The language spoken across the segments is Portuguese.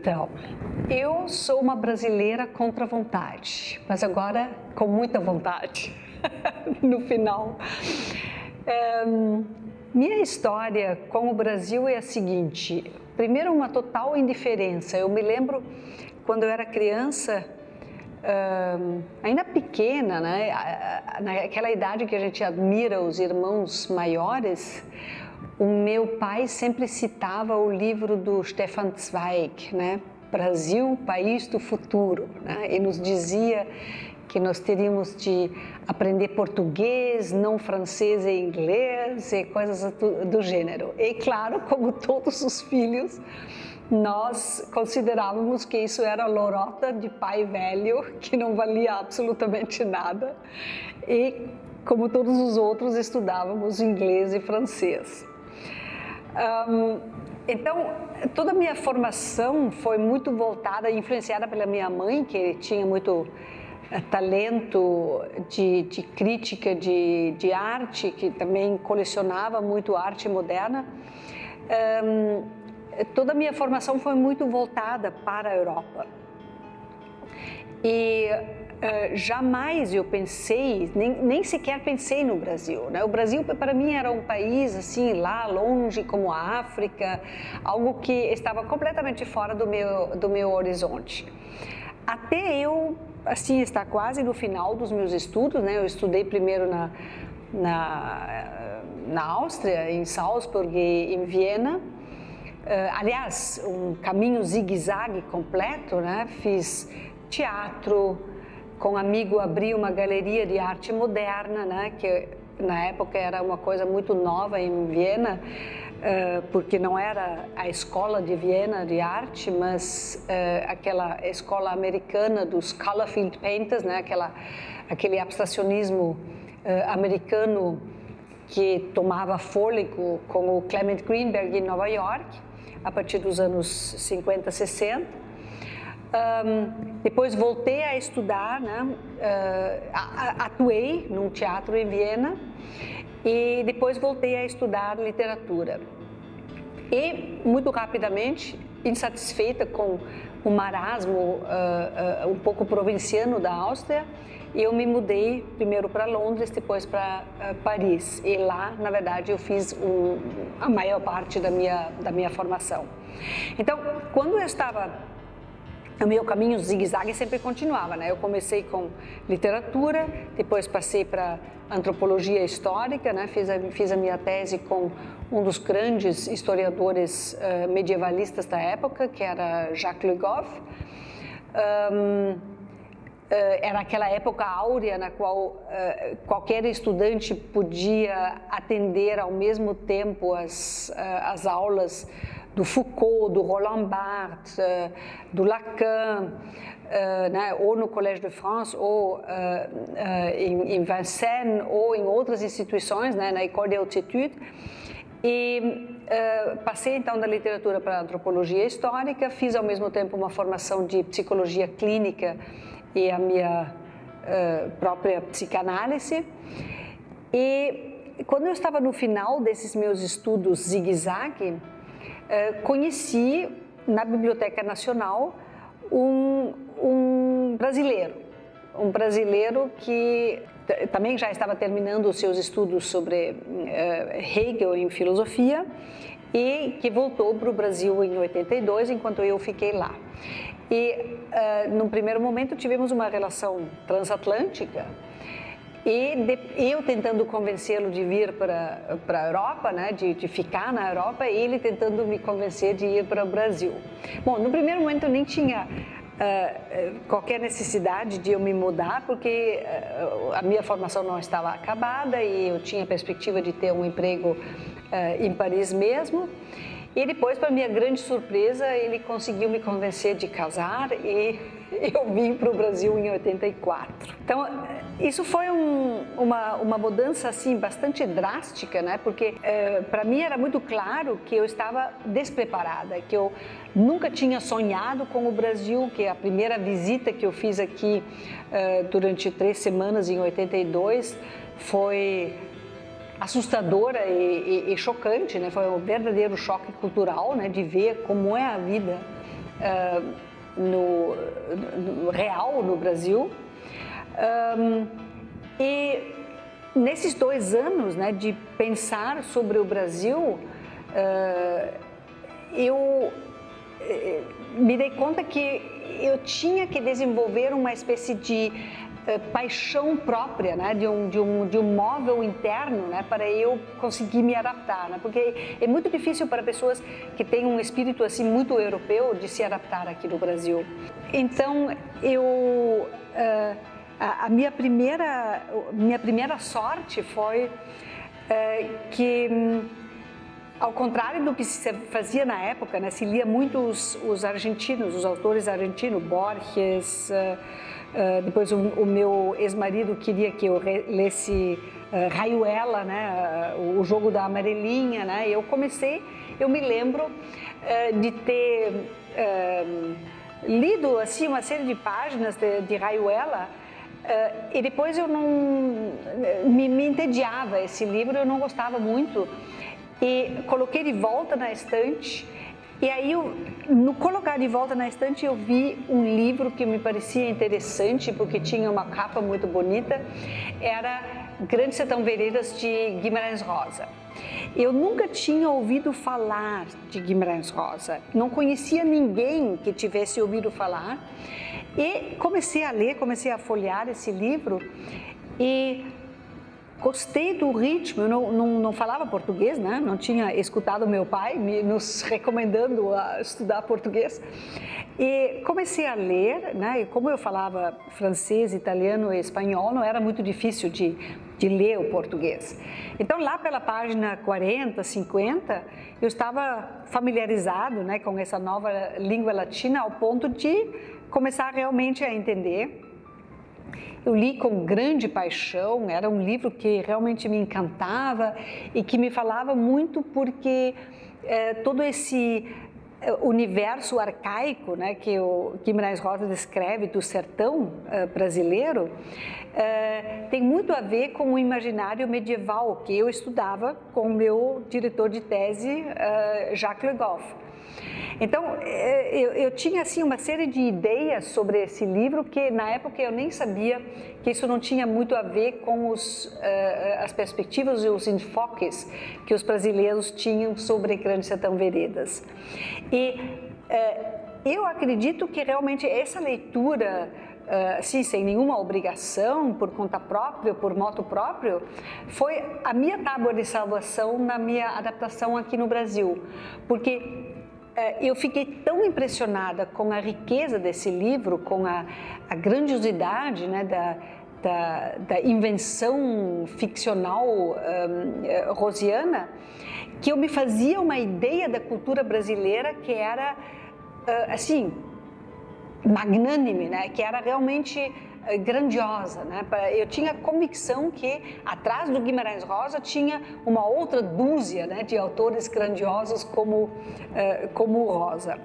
Então, eu sou uma brasileira contra a vontade, mas agora com muita vontade, no final. Minha história com o Brasil é a seguinte: primeiro, uma total indiferença. Eu me lembro quando eu era criança, ainda pequena, né? Naquela idade que a gente admira os irmãos maiores, o meu pai sempre citava o livro do Stefan Zweig, né? Brasil, País do Futuro, né? E nos dizia que nós teríamos de aprender português, não francês e inglês e coisas do gênero. E claro, como todos os filhos, nós considerávamos que isso era lorota de pai velho, que não valia absolutamente nada. E, como todos os outros, estudávamos inglês e francês. Então, toda a minha formação foi muito voltada, influenciada pela minha mãe, que tinha muito talento de crítica de arte, que também colecionava muito arte moderna. Toda a minha formação foi muito voltada para a Europa. E jamais eu pensei, nem sequer pensei no Brasil, né? O Brasil para mim era um país assim, lá longe, como a África, algo que estava completamente fora do meu horizonte. Até eu, assim, estar quase no final dos meus estudos, né? Eu estudei primeiro na Áustria, em Salzburg e em Viena. Aliás, um caminho zigue-zague completo, né? Fiz teatro, com um amigo abri uma galeria de arte moderna, né? Que na época era uma coisa muito nova em Viena, porque não era a escola de Viena de arte, mas aquela escola americana dos color field painters, né? Aquele abstracionismo americano que tomava fôlego com o Clement Greenberg em Nova York, a partir dos anos 50, 60. Depois voltei a estudar, né? Atuei num teatro em Viena e depois voltei a estudar literatura. E muito rapidamente, insatisfeita com o marasmo um pouco provinciano da Áustria, eu me mudei primeiro para Londres, depois para Paris. E lá, na verdade, eu fiz a maior parte da minha formação. Então, quando eu estava... O meu caminho zigue-zague sempre continuava, né? Eu comecei com literatura, depois passei para antropologia histórica, né? Fiz a minha tese com um dos grandes historiadores medievalistas da época, que era Jacques Le Goff. Era aquela época áurea na qual qualquer estudante podia atender ao mesmo tempo as aulas do Foucault, do Roland Barthes, do Lacan, né, ou no Collège de France, ou em Vincennes, ou em outras instituições, né, na École des Hautes Études. E passei então da literatura para a antropologia histórica, fiz ao mesmo tempo uma formação de psicologia clínica e a minha própria psicanálise. E quando eu estava no final desses meus estudos zigue-zague, conheci na Biblioteca Nacional um brasileiro que também já estava terminando os seus estudos sobre Hegel em filosofia e que voltou para o Brasil em 82, enquanto eu fiquei lá. E, num primeiro momento, tivemos uma relação transatlântica e eu tentando convencê-lo de vir para a Europa, né, de ficar na Europa, e ele tentando me convencer de ir para o Brasil. Bom, no primeiro momento eu nem tinha qualquer necessidade de eu me mudar, porque a minha formação não estava acabada e eu tinha a perspectiva de ter um emprego em Paris mesmo. E depois, para minha grande surpresa, ele conseguiu me convencer de casar e eu vim para o Brasil em 84. Então, isso foi uma mudança assim bastante drástica, né? Porque para mim era muito claro que eu estava despreparada, que eu nunca tinha sonhado com o Brasil, que a primeira visita que eu fiz aqui durante 3 semanas em 82 foi assustadora e chocante, né? Foi um verdadeiro choque cultural, né? De ver como é a vida real no Brasil. E nesses 2 anos, né, de pensar sobre o Brasil, eu me dei conta que eu tinha que desenvolver uma espécie de paixão própria, né, de um móvel interno, né, para eu conseguir me adaptar, né, porque é muito difícil para pessoas que têm um espírito assim muito europeu de se adaptar aqui no Brasil. Então a minha primeira sorte foi que, ao contrário do que se fazia na época, né, se lia muito os argentinos, os autores argentinos, Borges. Depois o meu ex-marido queria que eu lesse Rayuela, né, o Jogo da Amarelinha, né, e eu me lembro de ter lido assim uma série de páginas de Rayuela, e depois eu não me entediava esse livro, eu não gostava muito, e coloquei de volta na estante. E aí, no colocar de volta na estante, eu vi um livro que me parecia interessante, porque tinha uma capa muito bonita, era Grande Sertão Veredas, de Guimarães Rosa. Eu nunca tinha ouvido falar de Guimarães Rosa, não conhecia ninguém que tivesse ouvido falar, e comecei a ler, comecei a folhear esse livro, e gostei do ritmo. Eu não falava português, né? Não tinha escutado meu pai nos recomendando a estudar português. E comecei a ler, né? E como eu falava francês, italiano e espanhol, não era muito difícil de ler o português. Então, lá pela página 40, 50, eu estava familiarizado, né, com essa nova língua latina, ao ponto de começar realmente a entender. Eu li com grande paixão, era um livro que realmente me encantava e que me falava muito, porque todo esse universo arcaico, né, que o Guimarães Rosa descreve do sertão brasileiro, tem muito a ver com o imaginário medieval que eu estudava com o meu diretor de tese, Jacques Le Goff. Então, eu tinha assim uma série de ideias sobre esse livro que na época eu nem sabia que isso não tinha muito a ver com as perspectivas e os enfoques que os brasileiros tinham sobre Grande Sertão Veredas. E eu acredito que realmente essa leitura, assim, sem nenhuma obrigação, por conta própria, por moto próprio, foi a minha tábua de salvação na minha adaptação aqui no Brasil, porque eu fiquei tão impressionada com a riqueza desse livro, com a grandiosidade, né, da invenção ficcional rosiana, que eu me fazia uma ideia da cultura brasileira que era, assim, magnânime, né, que era realmente grandiosa, né? Eu tinha convicção que atrás do Guimarães Rosa tinha uma outra dúzia, né, de autores grandiosos como o Rosa.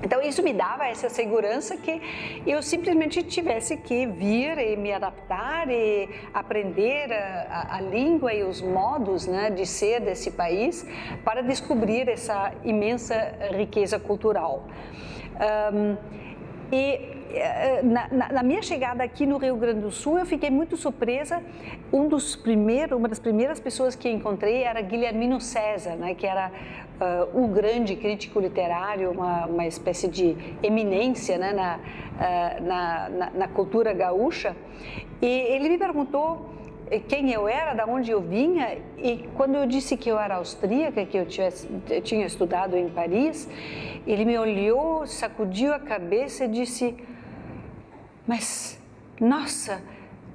Então isso me dava essa segurança que eu simplesmente tivesse que vir e me adaptar e aprender a língua e os modos, né, de ser desse país para descobrir essa imensa riqueza cultural. Na minha chegada aqui no Rio Grande do Sul, eu fiquei muito surpresa. Uma das primeiras pessoas que encontrei era Guilhermino César, né, que era o grande crítico literário, uma espécie de eminência, né, na cultura gaúcha. E ele me perguntou quem eu era, de onde eu vinha, e quando eu disse que eu era austríaca, que eu tinha estudado em Paris, ele me olhou, sacudiu a cabeça e disse: mas, nossa,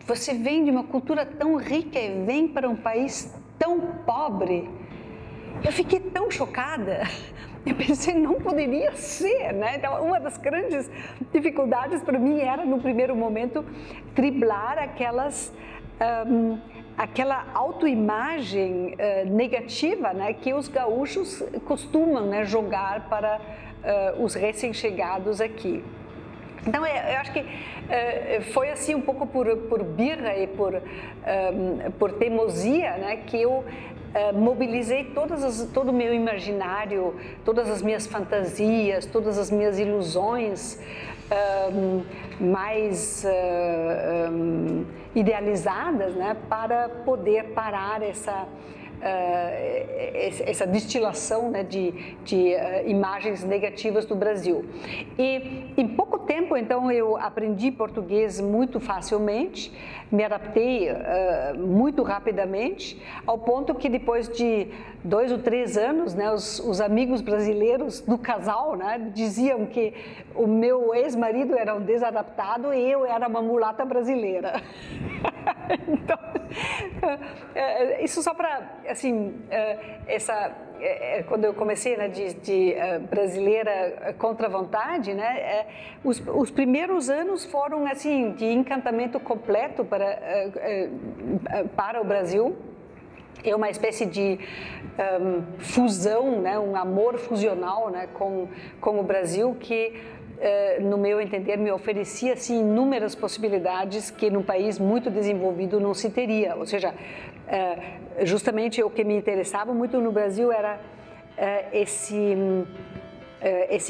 você vem de uma cultura tão rica e vem para um país tão pobre. Eu fiquei tão chocada, eu pensei, não poderia ser, né? Então, uma das grandes dificuldades para mim era, no primeiro momento, driblar aquela autoimagem negativa, né, que os gaúchos costumam, né, jogar para os recém-chegados aqui. Então, eu acho que foi assim um pouco por birra e por teimosia, né, que eu mobilizei todo o meu imaginário, todas as minhas fantasias, todas as minhas ilusões mais idealizadas, né, para poder parar essa destilação, né, de imagens negativas do Brasil. E em pouco tempo, então, eu aprendi português muito facilmente, me adaptei muito rapidamente, ao ponto que depois de 2 ou 3 anos, né, os amigos brasileiros do casal, né, diziam que o meu ex-marido era um desadaptado e eu era uma mulata brasileira. Então, isso só para, assim, quando eu comecei, né, de brasileira contra a vontade, né, os primeiros anos foram, assim, de encantamento completo para o Brasil. É uma espécie de fusão, né, um amor fusional, né, com o Brasil que, no meu entender, me oferecia assim, inúmeras possibilidades que num país muito desenvolvido não se teria. Ou seja, justamente o que me interessava muito no Brasil era esse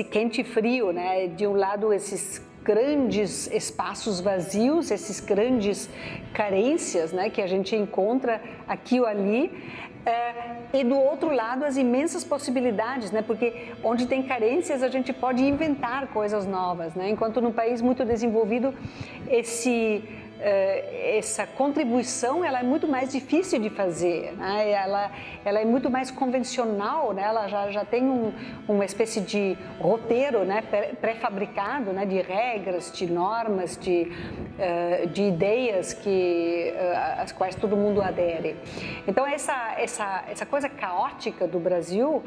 quente e frio, né? De um lado, esses grandes espaços vazios, esses grandes carências, né, que a gente encontra aqui ou ali, e do outro lado as imensas possibilidades, né, porque onde tem carências a gente pode inventar coisas novas, né, enquanto num país muito desenvolvido essa contribuição ela é muito mais difícil de fazer, né? Ela é muito mais convencional, né? Ela já tem uma espécie de roteiro, né, pré-fabricado, né, de regras, de normas, de ideias às quais todo mundo adere. Então essa coisa caótica do Brasil,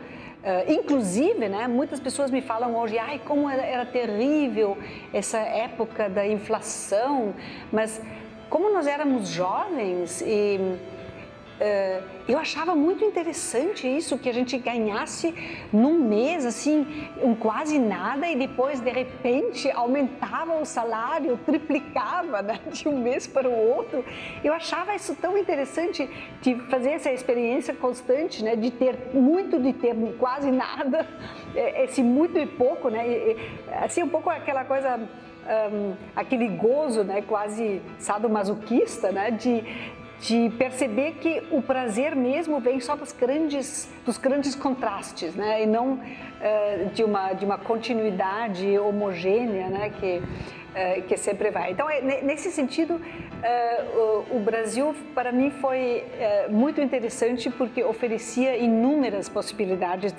inclusive, né, muitas pessoas me falam hoje, ai, como era terrível essa época da inflação, mas como nós éramos jovens e eu achava muito interessante isso, que a gente ganhasse num mês, assim, quase nada e depois, de repente, aumentava o salário, triplicava, né, de um mês para o outro. Eu achava isso tão interessante, de fazer essa experiência constante, né, de ter muito, de ter quase nada, esse muito e pouco, né, assim, um pouco aquela coisa, aquele gozo, né, quase sadomasoquista, né, de perceber que o prazer mesmo vem só dos grandes contrastes, né? E não de uma continuidade homogênea, né? Que sempre vai. Então, nesse sentido, o Brasil, para mim, foi muito interessante porque oferecia inúmeras possibilidades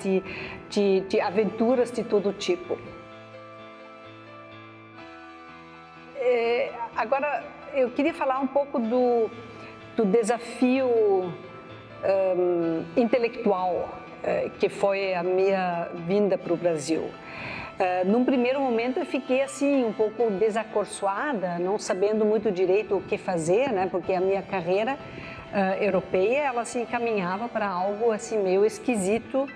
de aventuras de todo tipo. Agora, eu queria falar um pouco do desafio intelectual que foi a minha vinda para o Brasil. Num primeiro momento eu fiquei assim um pouco desacorçoada, não sabendo muito direito o que fazer, né? Porque a minha carreira europeia ela se encaminhava para algo assim meio esquisito,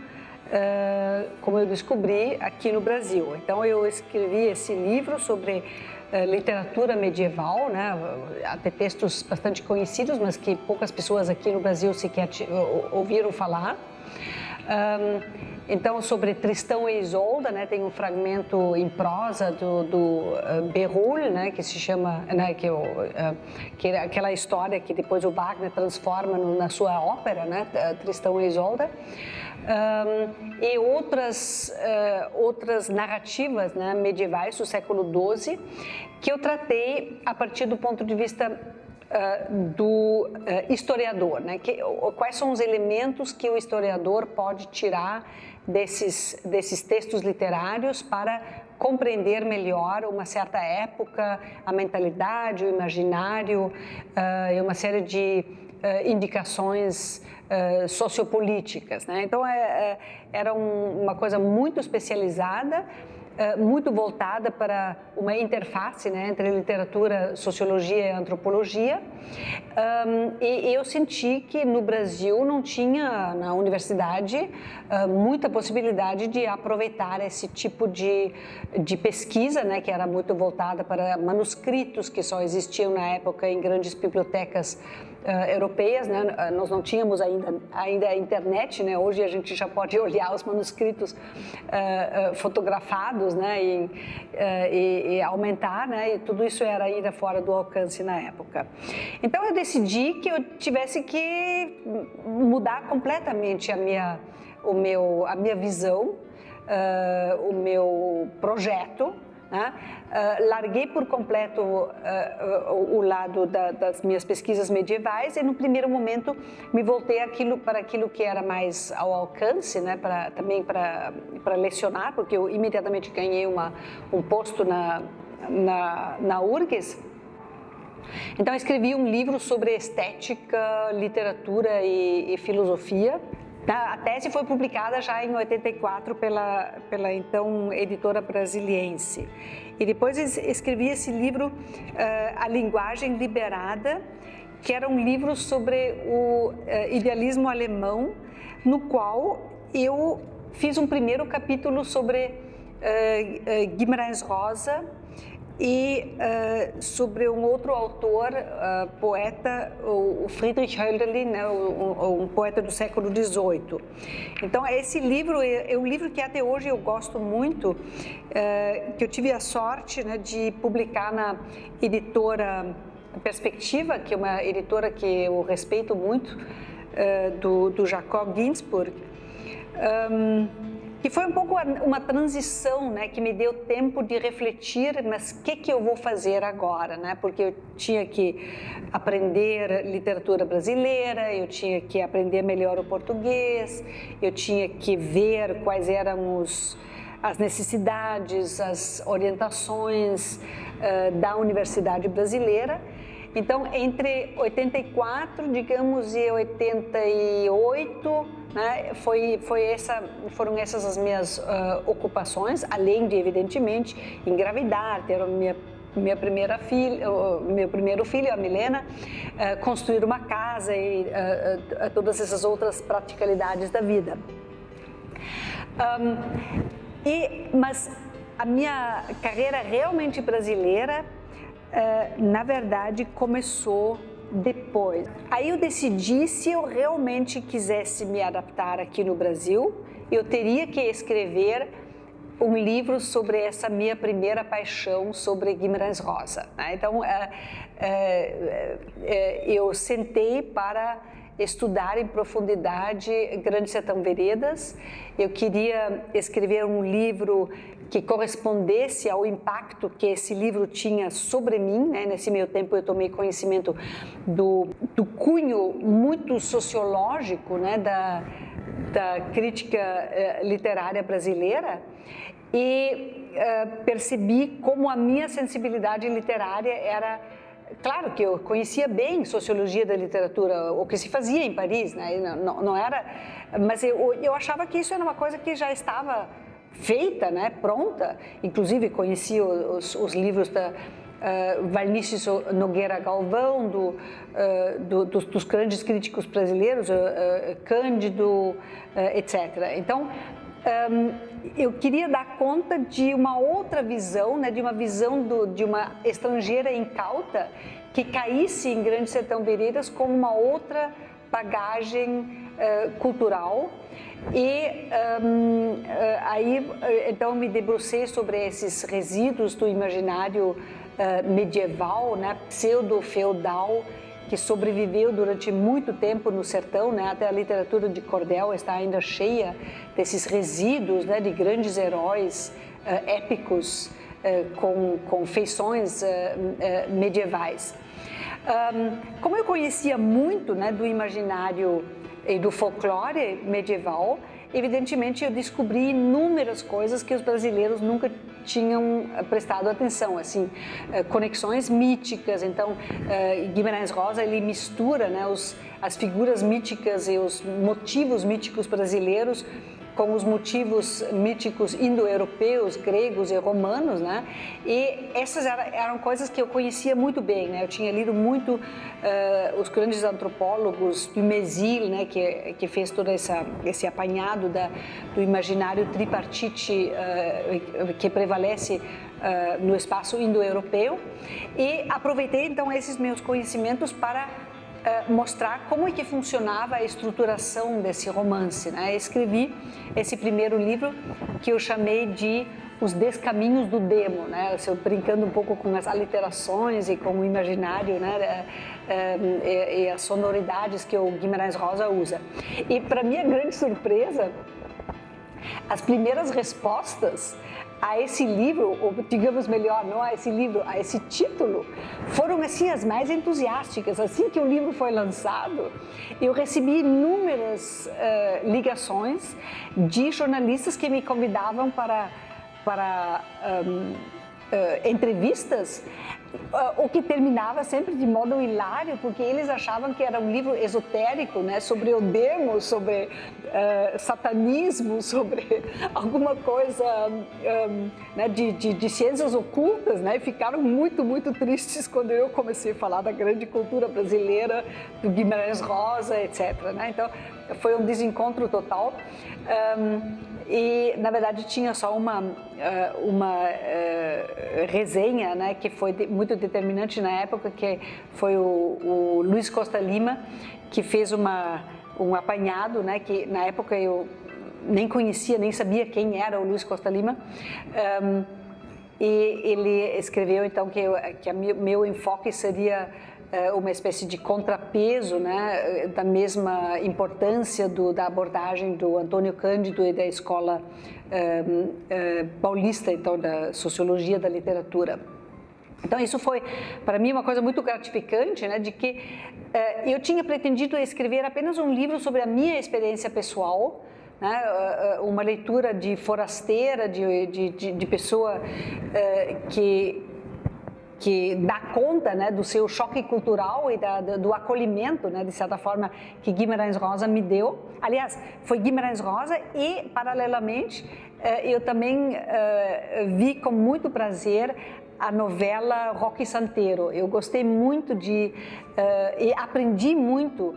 como eu descobri aqui no Brasil. Então eu escrevi esse livro sobre literatura medieval, né? Até textos bastante conhecidos, mas que poucas pessoas aqui no Brasil sequer ouviram falar. Então, sobre Tristão e Isolda, né, tem um fragmento em prosa do Bérulle, né, que se chama, né, que é aquela história que depois o Wagner transforma na sua ópera, né, Tristão e Isolda. E outras narrativas, né, medievais do século XII que eu tratei a partir do ponto de vista do historiador, né? Quais são os elementos que o historiador pode tirar desses textos literários para compreender melhor uma certa época, a mentalidade, o imaginário e uma série de indicações sociopolíticas, né? Então era uma coisa muito especializada, muito voltada para uma interface, né, entre literatura, sociologia e antropologia. E eu senti que no Brasil não tinha, na universidade, muita possibilidade de aproveitar esse tipo de pesquisa, né, que era muito voltada para manuscritos que só existiam na época em grandes bibliotecas europeias, né? Nós não tínhamos ainda a internet, né? Hoje a gente já pode olhar os manuscritos fotografados, né? E aumentar, né? E tudo isso era ainda fora do alcance na época. Então eu decidi que eu tivesse que mudar completamente a minha visão, o meu projeto. Né? Larguei por completo o lado das minhas pesquisas medievais e no primeiro momento me voltei para aquilo que era mais ao alcance, né? Também para lecionar, porque eu imediatamente ganhei um posto na URGS. Então eu escrevi um livro sobre estética, literatura e filosofia. A tese foi publicada já em 84 pela então editora Brasiliense. E depois escrevi esse livro, A Linguagem Liberada, que era um livro sobre o idealismo alemão, no qual eu fiz um primeiro capítulo sobre Guimarães Rosa e sobre um outro autor, poeta, o Friedrich Hölderlin, né, um poeta do século XVIII. Então, esse livro é um livro que até hoje eu gosto muito, que eu tive a sorte, né, de publicar na editora Perspectiva, que é uma editora que eu respeito muito, do Jacob Ginsburg. Que foi um pouco uma transição, né, que me deu tempo de refletir, mas o que eu vou fazer agora, né? Porque eu tinha que aprender literatura brasileira, eu tinha que aprender melhor o português, eu tinha que ver quais eram as necessidades, as orientações da universidade brasileira. Então, entre 84, digamos, e 88, né, foram essas as minhas ocupações, além de, evidentemente, engravidar, ter meu primeiro filho, a Milena, construir uma casa e todas essas outras praticalidades da vida. Mas a minha carreira realmente brasileira, na verdade, começou depois. Aí eu decidi, se eu realmente quisesse me adaptar aqui no Brasil, eu teria que escrever um livro sobre essa minha primeira paixão sobre Guimarães Rosa. Né? Então, eu sentei para estudar em profundidade Grande Sertão Veredas. Eu queria escrever um livro que correspondesse ao impacto que esse livro tinha sobre mim, né? Nesse meio tempo eu tomei conhecimento do cunho muito sociológico, né? da crítica literária brasileira e percebi como a minha sensibilidade literária era... Claro que eu conhecia bem sociologia da literatura, o que se fazia em Paris, né? Não era, mas eu achava que isso era uma coisa que já estava feita, né? Pronta. Inclusive conhecia os livros da Valnices Nogueira Galvão, dos grandes críticos brasileiros, Cândido, etc. Então, eu queria dar conta de uma outra visão, né, de uma visão de uma estrangeira incauta que caísse em Grande Sertão Veredas como uma outra bagagem cultural. E aí, então, me debrucei sobre esses resíduos do imaginário medieval, né, pseudo-feudal, que sobreviveu durante muito tempo no sertão, né? Até a literatura de cordel está ainda cheia desses resíduos, né, de grandes heróis épicos com feições medievais. Como eu conhecia muito, né, do imaginário e do folclore medieval, evidentemente eu descobri inúmeras coisas que os brasileiros nunca tinham prestado atenção, assim, conexões míticas. Então, Guimarães Rosa, ele mistura, né, as figuras míticas e os motivos míticos brasileiros com os motivos míticos indo-europeus, gregos e romanos, né? E essas eram coisas que eu conhecia muito bem, né? Eu tinha lido muito os grandes antropólogos do Mésil, né? Que fez todo esse apanhado do imaginário tripartite que prevalece no espaço indo-europeu, e aproveitei então esses meus conhecimentos para mostrar como é que funcionava a estruturação desse romance, né? Escrevi esse primeiro livro que eu chamei de Os Descaminhos do Demo, né? Brincando um pouco com as aliterações e com o imaginário, né? E as sonoridades que o Guimarães Rosa usa. E para minha grande surpresa, as primeiras respostas a esse livro, ou digamos melhor, não a esse livro, a esse título, foram assim as mais entusiásticas. Assim que o livro foi lançado, eu recebi inúmeras ligações de jornalistas que me convidavam para entrevistas, o que terminava sempre de modo hilário, porque eles achavam que era um livro esotérico, né, sobre o demo, sobre satanismo, sobre alguma coisa né, de ciências ocultas, né, e ficaram muito, muito tristes quando eu comecei a falar da grande cultura brasileira, do Guimarães Rosa, etc., né? Então, foi um desencontro total. E, na verdade, tinha só uma resenha, né, que foi muito determinante na época, que foi o Luiz Costa Lima, que fez um apanhado, né, que na época eu nem conhecia, nem sabia quem era o Luiz Costa Lima. E ele escreveu, então, que meu enfoque seria uma espécie de contrapeso, né, da mesma importância da abordagem do Antônio Cândido e da escola paulista, então, da sociologia da literatura. Então, isso foi, para mim, uma coisa muito gratificante, né, de que eu tinha pretendido escrever apenas um livro sobre a minha experiência pessoal, né, uma leitura de forasteira, de pessoa que dá conta, né, do seu choque cultural e do acolhimento, né, de certa forma, que Guimarães Rosa me deu. Aliás, foi Guimarães Rosa e, paralelamente, eu também vi com muito prazer a novela Roque Santeiro. Eu gostei muito e aprendi muito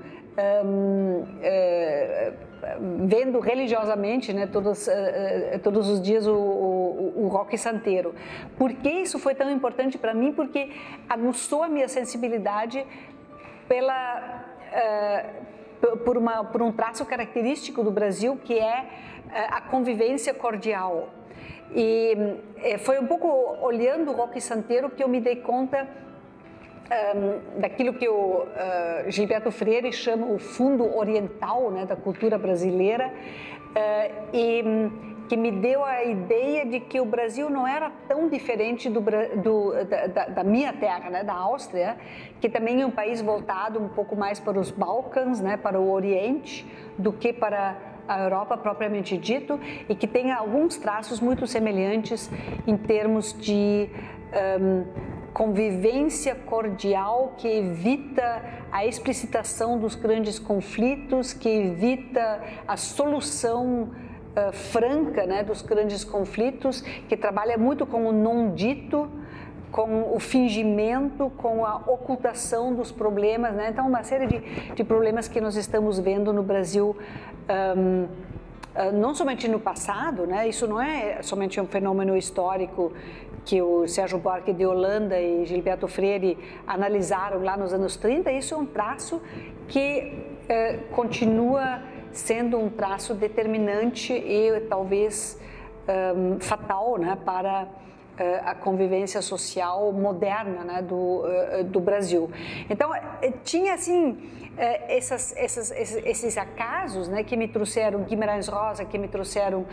vendo religiosamente, né, todos os dias o Roque Santeiro. Por que isso foi tão importante para mim? Porque aguçou a minha sensibilidade por um traço característico do Brasil, que é a convivência cordial. E foi um pouco olhando o Roque Santeiro que eu me dei conta daquilo que o Gilberto Freire chama o fundo oriental, né, da cultura brasileira, e que me deu a ideia de que o Brasil não era tão diferente da minha terra, né, da Áustria, que também é um país voltado um pouco mais para os Balcãs, né, para o Oriente, do que para a Europa propriamente dito, e que tem alguns traços muito semelhantes em termos de convivência cordial, que evita a explicitação dos grandes conflitos, que evita a solução franca, né, dos grandes conflitos, que trabalha muito com o não dito, com o fingimento, com a ocultação dos problemas, né? Então, uma série de problemas que nós estamos vendo no Brasil, não somente no passado, né? Isso não é somente um fenômeno histórico que o Sérgio Buarque de Holanda e Gilberto Freire analisaram lá nos anos 30, isso é um traço que continua sendo um traço determinante e talvez fatal, né, para a convivência social moderna, né, do Brasil. Então, tinha assim esses acasos, né, que me trouxeram Guimarães Rosa, que me trouxeram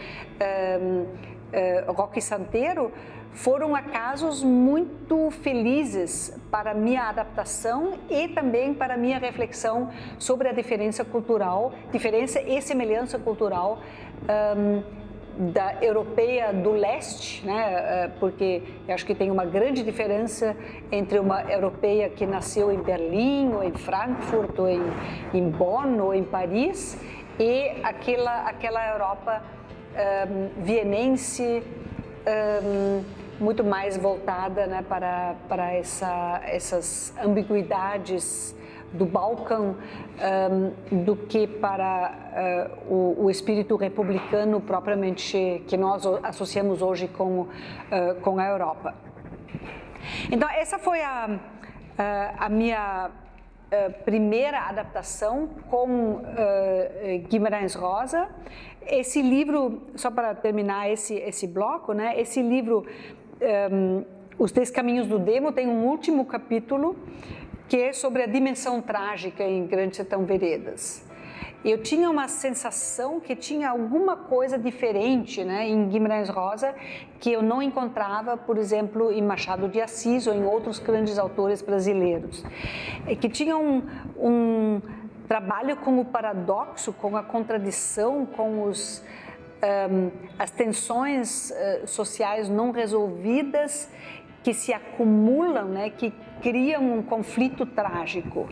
Roque Santeiro, foram acasos muito felizes para minha adaptação e também para minha reflexão sobre a diferença cultural, diferença e semelhança cultural da europeia do leste, né? Porque eu acho que tem uma grande diferença entre uma europeia que nasceu em Berlim, ou em Frankfurt, ou em Bonn, ou em Paris, e aquela Europa vienense, muito mais voltada, né, para essas ambiguidades do Balcão do que para o espírito republicano propriamente que nós associamos hoje com a Europa. Então, essa foi a minha primeira adaptação com Guimarães Rosa. Esse livro, só para terminar esse bloco, né? Esse livro, Os 10 Caminhos do Demo, tem um último capítulo que é sobre a dimensão trágica em Grande Sertão Veredas. Eu tinha uma sensação que tinha alguma coisa diferente, né, em Guimarães Rosa que eu não encontrava, por exemplo, em Machado de Assis ou em outros grandes autores brasileiros. Que tinha um trabalho com o paradoxo, com a contradição, com as tensões sociais não resolvidas que se acumulam, né, que criam um conflito trágico.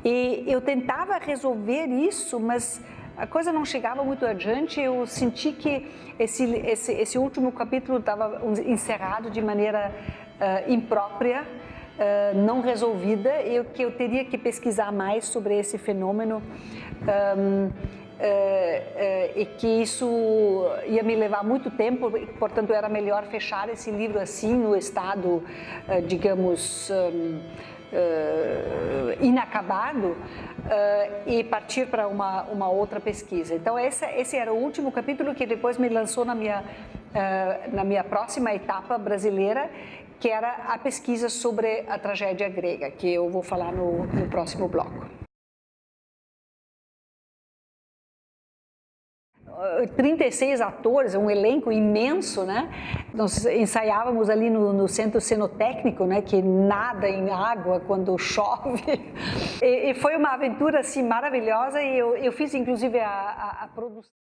E eu tentava resolver isso, mas a coisa não chegava muito adiante. Eu senti que esse último capítulo estava encerrado de maneira imprópria, não resolvida, e que eu teria que pesquisar mais sobre esse fenômeno. E que isso ia me levar muito tempo, portanto era melhor fechar esse livro assim no estado, digamos, inacabado, e partir para uma outra pesquisa. Então esse era o último capítulo que depois me lançou na minha próxima etapa brasileira, que era a pesquisa sobre a tragédia grega, que eu vou falar no próximo bloco. 36 atores, um elenco imenso, né? Nós ensaiávamos ali no centro cenotécnico, né? Que nada em água quando chove. E foi uma aventura assim maravilhosa, e eu fiz inclusive a produção.